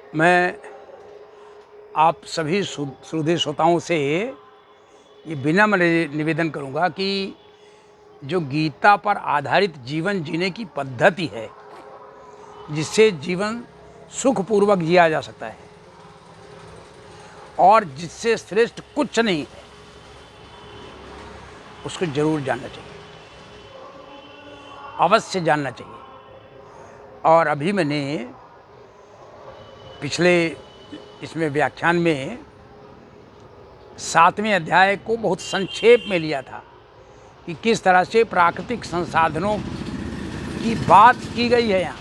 मैं आप सभी श्रोता श्रोताओं से ये विनम्र निवेदन करूंगा कि जो गीता पर आधारित जीवन जीने की पद्धति है, जिससे जीवन सुखपूर्वक जिया जा सकता है और जिससे श्रेष्ठ कुछ नहीं है, उसको जरूर जानना चाहिए, अवश्य जानना चाहिए। और अभी मैंने पिछले इसमें व्याख्यान में 7वें अध्याय को बहुत संक्षेप में लिया था कि किस तरह से प्राकृतिक संसाधनों की बात की गई है यहाँ,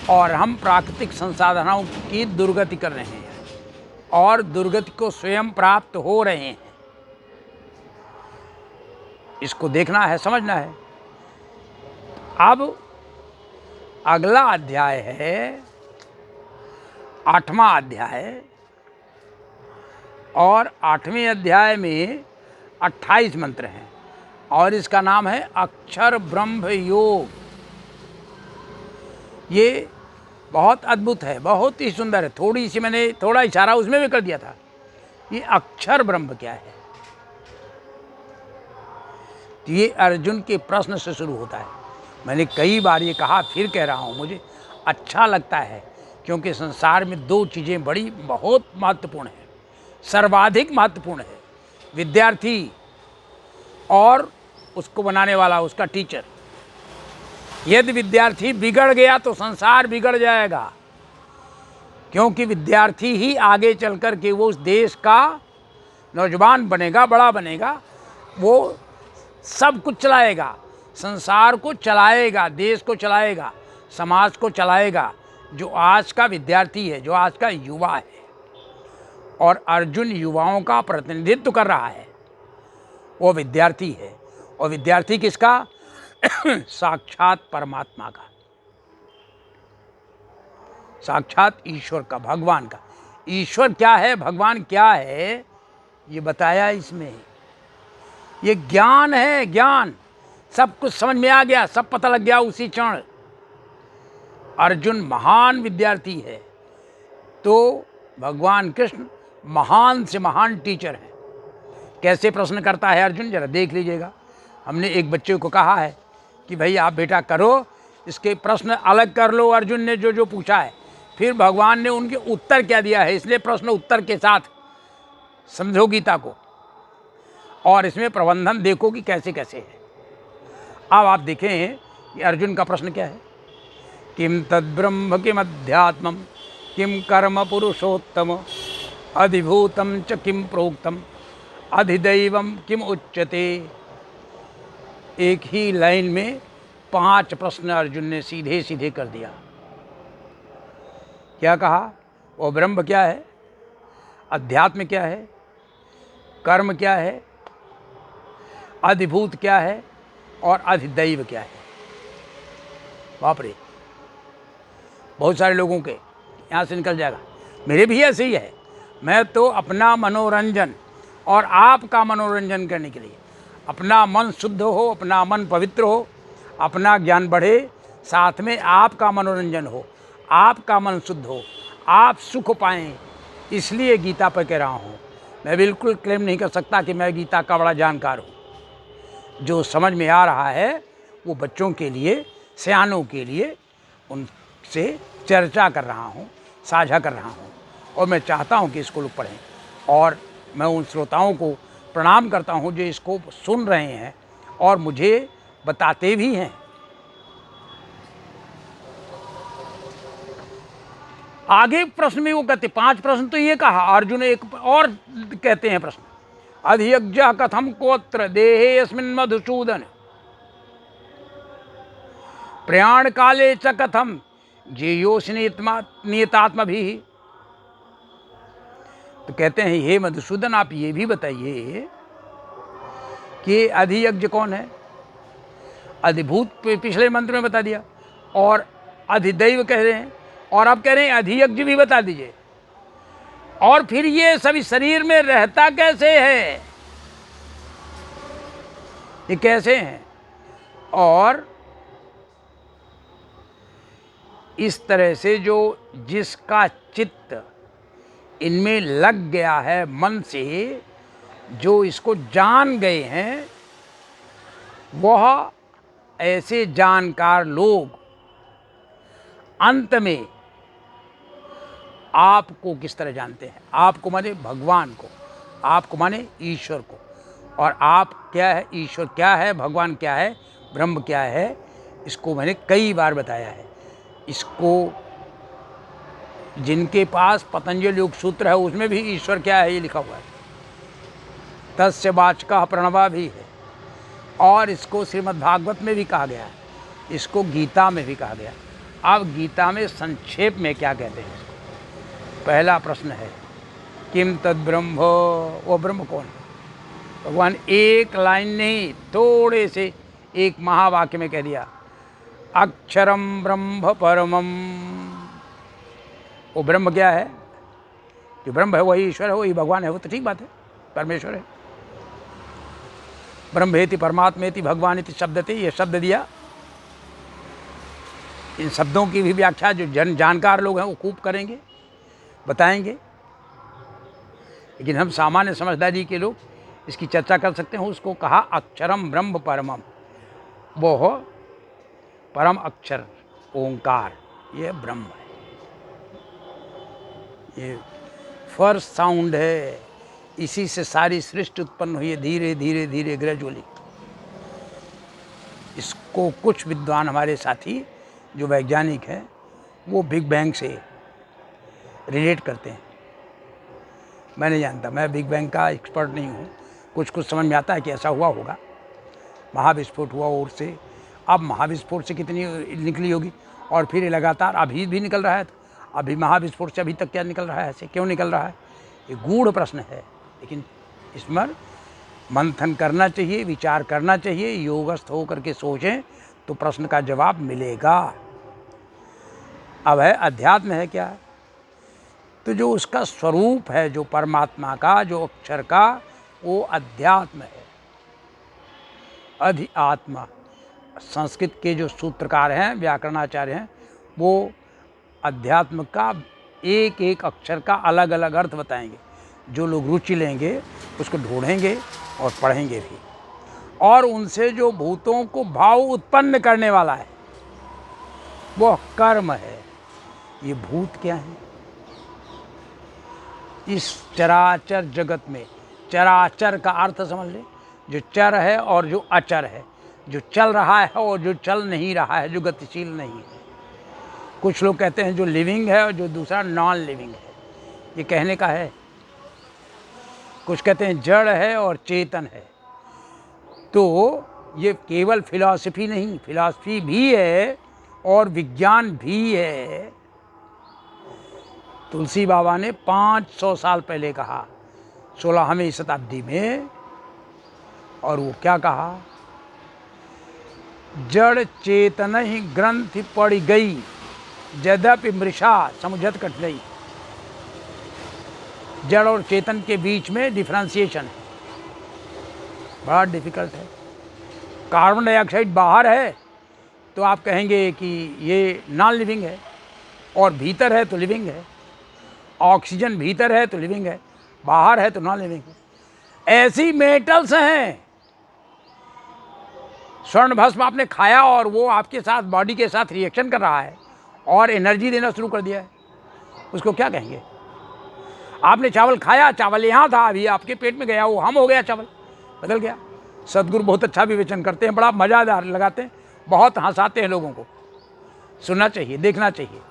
और हम प्राकृतिक संसाधनों की दुर्गति कर रहे हैं और दुर्गति को स्वयं प्राप्त हो रहे हैं। इसको देखना है, समझना है। अब अगला अध्याय है 8वां अध्याय, और 8वें अध्याय में 28 मंत्र हैं और इसका नाम है अक्षर ब्रह्म योग। ये बहुत अद्भुत है, बहुत ही सुंदर है। मैंने थोड़ा इशारा उसमें भी कर दिया था। ये अक्षर ब्रह्म क्या है? तो ये अर्जुन के प्रश्न से शुरू होता है। मैंने कई बार ये कहा, फिर कह रहा हूँ, मुझे अच्छा लगता है क्योंकि संसार में दो चीज़ें बहुत महत्वपूर्ण हैं, सर्वाधिक महत्वपूर्ण है। विद्यार्थी और उसको बनाने वाला, उसका टीचर। यदि विद्यार्थी बिगड़ गया तो संसार बिगड़ जाएगा, क्योंकि विद्यार्थी ही आगे चल कर के वो उस देश का नौजवान बनेगा, बड़ा बनेगा, वो सब कुछ चलाएगा, संसार को चलाएगा, देश को चलाएगा, समाज को चलाएगा। जो आज का विद्यार्थी है, जो आज का युवा है, और अर्जुन युवाओं का प्रतिनिधित्व कर रहा है, वो विद्यार्थी है। और विद्यार्थी किसका? साक्षात परमात्मा का, साक्षात ईश्वर का, भगवान का। ईश्वर क्या है, भगवान क्या है, ये बताया इसमें। ये ज्ञान है, ज्ञान। सब कुछ समझ में आ गया, सब पता लग गया उसी क्षण। अर्जुन महान विद्यार्थी है, तो भगवान कृष्ण महान से महान टीचर है। कैसे प्रश्न करता है अर्जुन, जरा देख लीजिएगा। हमने एक बच्चे को कहा है कि भाई आप बेटा करो, इसके प्रश्न अलग कर लो। अर्जुन ने जो जो पूछा है, फिर भगवान ने उनके उत्तर क्या दिया है, इसलिए प्रश्न उत्तर के साथ समझो गीता को, और इसमें प्रबंधन देखो कि कैसे कैसे है। अब आप देखें कि अर्जुन का प्रश्न क्या है। किम तद्ब्रह्म किम अध्यात्मम किम कर्म पुरुषोत्तम अधिभूतम च किम प्रोक्तम अधिदैवम किम उच्यते। एक ही लाइन में 5 प्रश्न अर्जुन ने सीधे सीधे कर दिया। क्या कहा? वो ब्रह्म क्या है, अध्यात्म क्या है, कर्म क्या है, अधिभूत क्या है, और अधिदैव क्या है। बाप रे, बहुत सारे लोगों के यहाँ से निकल जाएगा। मेरे भी ऐसे ही है। मैं तो अपना मनोरंजन और आपका मनोरंजन करने के लिए, अपना मन शुद्ध हो, अपना मन पवित्र हो, अपना ज्ञान बढ़े, साथ में आपका मनोरंजन हो, आपका मन शुद्ध हो, आप सुख पाएं, इसलिए गीता पर कह रहा हूँ। मैं बिल्कुल क्लेम नहीं कर सकता कि मैं गीता का बड़ा जानकार हूँ। जो समझ में आ रहा है वो बच्चों के लिए, सयानों के लिए उनसे चर्चा कर रहा हूँ, साझा कर रहा हूँ, और मैं चाहता हूँ कि इसको लोग पढ़ें। और मैं उन श्रोताओं को प्रणाम करता हूँ जो इसको सुन रहे हैं और मुझे बताते भी हैं। आगे प्रश्न में वो कहते, 5 प्रश्न तो ये कहा अर्जुन, एक और कहते हैं प्रश्न। अधियज्ञ कथम कोत्र देहे अस्मिन् मधुसूदन प्रयाण काले च कथम जेयोषि नियतात्मा भी। तो कहते हैं, हे मधुसूदन, आप ये भी बताइए कि अधियज्ञ कौन है। अधिभूत पिछले मंत्र में बता दिया, और अधिदैव कह रहे हैं, और अब कह रहे हैं अधियज्ञ भी बता दीजिए। और फिर ये सभी शरीर में रहता कैसे है, ये कैसे हैं। और इस तरह से जो जिसका चित्त इनमें लग गया है मन से, जो इसको जान गए हैं, वह ऐसे जानकार लोग अंत में आपको किस तरह जानते हैं। आपको माने भगवान को, आपको माने ईश्वर को। और आप क्या है, ईश्वर क्या है, भगवान क्या है, ब्रह्म क्या है, इसको मैंने कई बार बताया है। इसको जिनके पास पतंजलि योग सूत्र है उसमें भी ईश्वर क्या है ये लिखा हुआ है, तस्य वाचकः प्रणवा भी है। और इसको श्रीमद् भागवत में भी कहा गया है, इसको गीता में भी कहा गया। अब गीता में संक्षेप में क्या कहते हैं इसको। पहला प्रश्न है किम तद ब्रह्म, वो ब्रह्म कौन है। भगवान एक लाइन नहीं, थोड़े से एक महावाक्य में कह दिया, अक्षरम ब्रह्म परमम। वो ब्रह्म क्या है, जो ब्रह्म है वही ईश्वर है, वही भगवान है। वो तो ठीक बात है, परमेश्वर है। ब्रह्मेति परमात्मेति भगवानिति शब्दते, ये शब्द दिया। इन शब्दों की भी व्याख्या जो जानकार लोग हैं वो खूब करेंगे, बताएंगे। लेकिन हम सामान्य समझदारी के लोग इसकी चर्चा कर सकते हैं। उसको कहा अक्षरम ब्रह्म परमम, वो हो परम अक्षर ओंकार, ये ब्रह्म है। ये फर्स्ट साउंड है, इसी से सारी सृष्टि उत्पन्न हुई है, धीरे धीरे धीरे ग्रेजुअली। इसको कुछ विद्वान हमारे साथी जो वैज्ञानिक हैं वो बिग बैंग से रिलेट करते हैं। मैं नहीं जानता, मैं बिग बैंग का एक्सपर्ट नहीं हूँ। कुछ कुछ समझ में आता है कि ऐसा हुआ होगा, महाविस्फोट हुआ और से। अब महाविस्फोट से कितनी निकली होगी, और फिर ये लगातार अभी भी निकल रहा है। तो अभी महाविस्फोट से अभी तक क्या निकल रहा है, ऐसे क्यों निकल रहा है, ये गूढ़ प्रश्न है। लेकिन इसमें मंथन करना चाहिए, विचार करना चाहिए, योगस्थ होकर के सोचें तो प्रश्न का जवाब मिलेगा। अब है अध्यात्म है क्या, तो जो उसका स्वरूप है, जो परमात्मा का, जो अक्षर का, वो अध्यात्म है। अधिआत्मा, संस्कृत के जो सूत्रकार हैं, व्याकरणाचार्य हैं, वो अध्यात्म का एक एक अक्षर का अलग अलग अर्थ बताएंगे। जो लोग रुचि लेंगे उसको ढूंढेंगे और पढ़ेंगे भी। और उनसे जो भूतों को भाव उत्पन्न करने वाला है वो कर्म है। ये भूत क्या है, इस चराचर जगत में, चराचर का अर्थ समझ ले, जो चर है और जो अचर है, जो चल रहा है और जो चल नहीं रहा है, जो गतिशील नहीं है। कुछ लोग कहते हैं जो लिविंग है और जो दूसरा नॉन लिविंग है, ये कहने का है। कुछ कहते हैं जड़ है और चेतन है। तो ये केवल फिलॉसफी नहीं, फिलॉसफी भी है और विज्ञान भी है। तुलसी बाबा ने 500 साल पहले कहा, 16वीं शताब्दी में, और वो क्या कहा, जड़ चेतन ही ग्रंथि पड़ गई, यद्यपि मृषा समुझत कठिनाई। जड़ और चेतन के बीच में डिफ्रेंसिएशन है, बड़ा डिफिकल्ट है। कार्बन डाइऑक्साइड बाहर है तो आप कहेंगे कि ये नॉन लिविंग है, और भीतर है तो लिविंग है। ऑक्सीजन भीतर है तो लिविंग है, बाहर है तो नॉन लिविंग है। ऐसी मेटल्स हैं, स्वर्ण भस्म आपने खाया और वो आपके साथ, बॉडी के साथ रिएक्शन कर रहा है और एनर्जी देना शुरू कर दिया है, उसको क्या कहेंगे। आपने चावल खाया, चावल यहाँ था, अभी आपके पेट में गया, वो हम हो गया, चावल बदल गया। सदगुरु बहुत अच्छा विवेचन करते हैं, बड़ा मज़ेदार लगाते हैं, बहुत हंसाते हैं लोगों को। सुनना चाहिए, देखना चाहिए।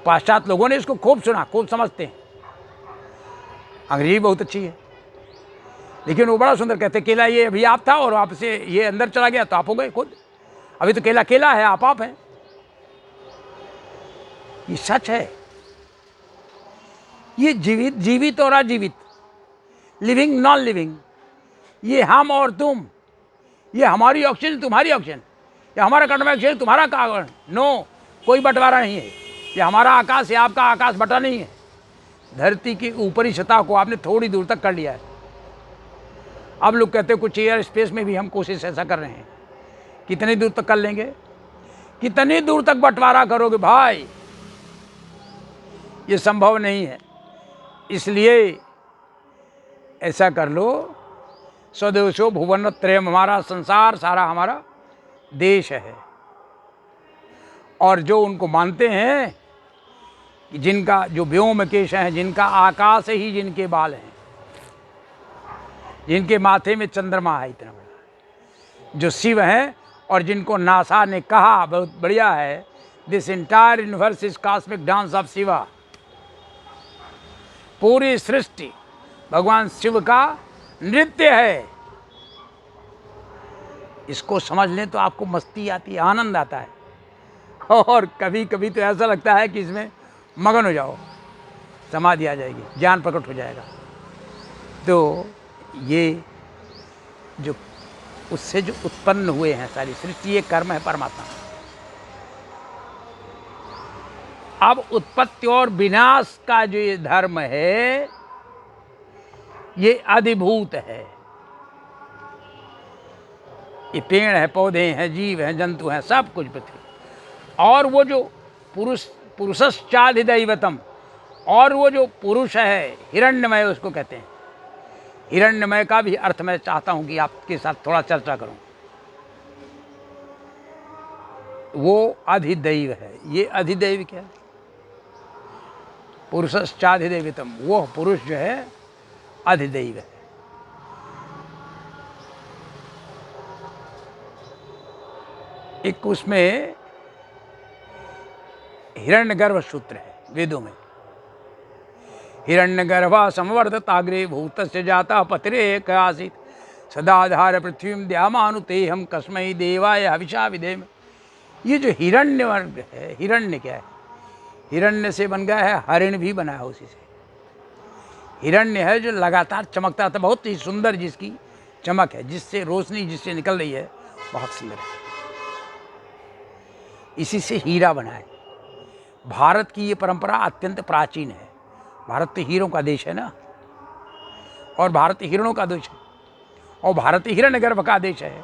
पाश्चात्य लोगों ने इसको खूब सुना, खूब समझते हैं। अंग्रेजी बहुत अच्छी है, लेकिन वो बड़ा सुंदर कहते हैं, केला ये अभी आप था और आपसे ये अंदर चला गया तो आप हो गए खुद। अभी तो केला केला है, आप हैं। ये सच है। ये जीवित और अजीवित, लिविंग नॉन लिविंग, ये हम और तुम, ये हमारी ऑक्सीजन तुम्हारी ऑक्सीजन, ये हमारा कार्बन डाइऑक्साइड तुम्हारा कार्बन। नो, कोई बंटवारा नहीं है। ये हमारा आकाश है, आपका आकाश बटा नहीं है। धरती की ऊपरी सतह को आपने थोड़ी दूर तक कर लिया है। अब लोग कहते हैं कुछ एयर स्पेस में भी हम कोशिश ऐसा कर रहे हैं। कितनी दूर तक कर लेंगे, कितनी दूर तक बंटवारा करोगे भाई। ये संभव नहीं है। इसलिए ऐसा कर लो, स्वदेशो भुवनत्रयम्, हमारा संसार सारा हमारा देश है। और जो उनको मानते हैं कि जिनका जो व्योमकेश हैं, जिनका आकाश ही जिनके बाल हैं, जिनके माथे में चंद्रमा है इतना बड़ा, जो शिव हैं, और जिनको नासा ने कहा, बहुत बढ़िया है, this entire universe is cosmic dance of Shiva, पूरी सृष्टि भगवान शिव का नृत्य है। इसको समझ लें तो आपको मस्ती आती है, आनंद आता है, और कभी कभी तो ऐसा लगता है कि इसमें मगन हो जाओ, समाधि आ जाएगी, ज्ञान प्रकट हो जाएगा। तो ये जो उससे जो उत्पन्न हुए हैं सारी सृष्टि, ये कर्म है परमात्मा। अब उत्पत्ति और विनाश का जो ये धर्म है, ये अधिभूत है। ये पेड़ है, पौधे हैं, जीव हैं, जंतु हैं, सब कुछ पृथ्वी। और वो जो पुरुषश्चाधिदैवतम, और वो जो पुरुष है हिरण्यमय, उसको कहते हैं। हिरण्यमय का भी अर्थ मैं चाहता हूं कि आपके साथ थोड़ा चर्चा करूं। वो अधिदैव है। ये अधिदैव क्या है? पुरुषश्चाधिदैवतम, वो पुरुष जो है अधिदैव है। एक उसमें हिरण्यगर्भ सूत्र है वेदों में। हिरण्यगर्भा संवर्धताग्रे भूतस्य जाता पतिरेक आसीत् सदाधार पृथ्वीं द्यामानुतेहम कस्मै देवाय हविषा विधेम। ये जो हिरण्य वर्ग है, हिरण्य क्या है? हिरण्य से बन गया है हरिण, भी बना है उसी से। हिरण्य है जो लगातार चमकता था, बहुत ही सुंदर जिसकी चमक है, जिससे रोशनी जिससे निकल रही है, बहुत सुंदर है। इसी से हीरा बना है। भारत की ये परंपरा अत्यंत प्राचीन है। भारत तो हीरों का देश है ना, और भारत हिरणों का देश है, और भारत हिरण्यगर्भ का देश है।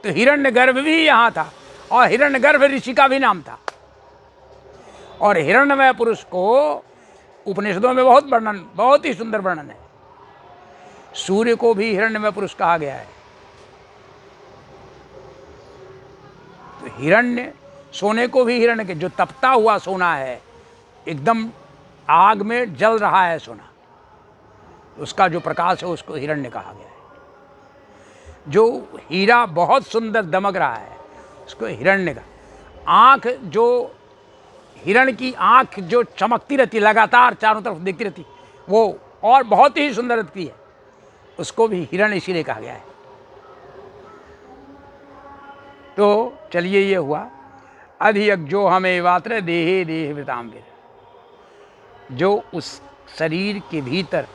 तो हिरण्यगर्भ भी यहाँ था, और हिरण्यगर्भ ऋषि का भी नाम था। और हिरण्यमय पुरुष को उपनिषदों में बहुत वर्णन, बहुत ही सुंदर वर्णन है। सूर्य को भी हिरण्यमय पुरुष कहा गया है। तो हिरण्य, सोने को भी हिरण्य के, जो तपता हुआ सोना है, एकदम आग में जल रहा है सोना, उसका जो प्रकाश है उसको हिरण्य कहा गया है। जो हीरा बहुत सुंदर दमक रहा है, उसको हिरण्य का। आँख, जो हिरण की आँख जो चमकती रहती, लगातार चारों तरफ दिखती रहती, वो और बहुत ही सुंदर दिखती है, उसको भी हिरण इसीलिए कहा गया है। तो चलिए, ये हुआ अधियज्ञो हमें वात्र देहे देह वृतांबिर। जो उस शरीर के भीतर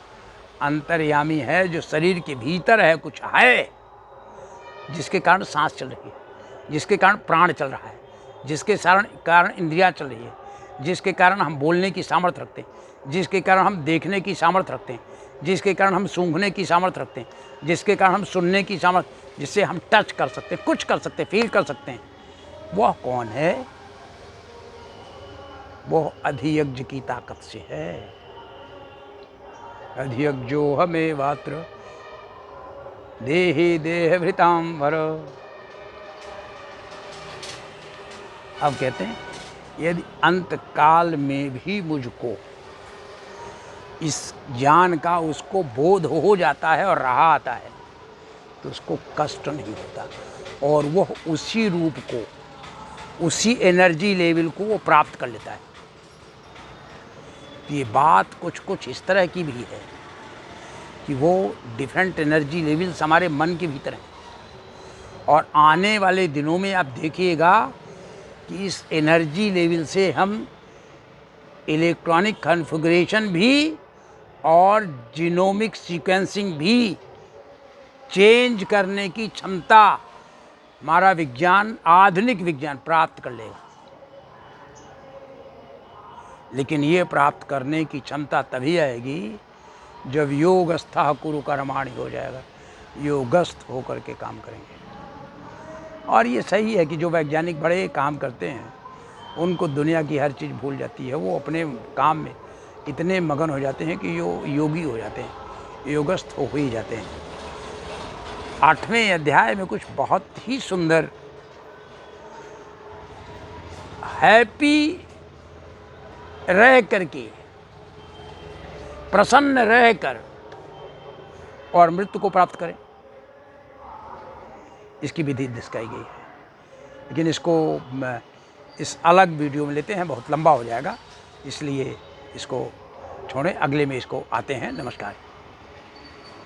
अंतर्यामी है, जो शरीर के भीतर है, कुछ है जिसके कारण सांस चल रही है, जिसके कारण प्राण चल रहा है, जिसके कारण इंद्रियां चल रही है, जिसके कारण हम बोलने की सामर्थ्य रखते हैं, जिसके कारण हम देखने की सामर्थ्य रखते हैं, जिसके कारण हम सूंघने की सामर्थ्य रखते हैं, जिसके कारण हम सुनने की सामर्थ्य, जिससे हम टच कर सकते हैं, कुछ कर सकते हैं, फील कर सकते हैं, वह कौन है? वो अधियज्ञ की ताकत से है। अधियज्ञो हमें वात्र देहि देह भृतांबर। अब कहते हैं, यदि अंत काल में भी मुझको इस ज्ञान का उसको बोध हो जाता है और रहा आता है, तो उसको कष्ट नहीं होता, और वह उसी रूप को, उसी एनर्जी लेवल को वो प्राप्त कर लेता है। ये बात कुछ कुछ इस तरह की भी है कि वो डिफरेंट एनर्जी लेवल्स हमारे मन के भीतर हैं, और आने वाले दिनों में आप देखिएगा कि इस एनर्जी लेवल से हम इलेक्ट्रॉनिक कॉन्फ़िगरेशन भी और जीनोमिक सीक्वेंसिंग भी चेंज करने की क्षमता हमारा विज्ञान, आधुनिक विज्ञान प्राप्त कर लेगा। लेकिन ये प्राप्त करने की क्षमता तभी आएगी जब योगस्थः कुरु कर्माणि हो जाएगा, योगस्थ होकर के काम करेंगे। और ये सही है कि जो वैज्ञानिक बड़े काम करते हैं, उनको दुनिया की हर चीज़ भूल जाती है, वो अपने काम में इतने मगन हो जाते हैं कि योगी हो जाते हैं, योगस्थ हो ही जाते हैं। 8वें अध्याय में कुछ बहुत ही सुंदर हैप्पी रह करके, प्रसन्न रहकर और मृत्यु को प्राप्त करें, इसकी विधि दिखाई गई है। लेकिन इसको इस अलग वीडियो में लेते हैं, बहुत लंबा हो जाएगा, इसलिए इसको छोड़ें, अगले में इसको आते हैं। नमस्कार।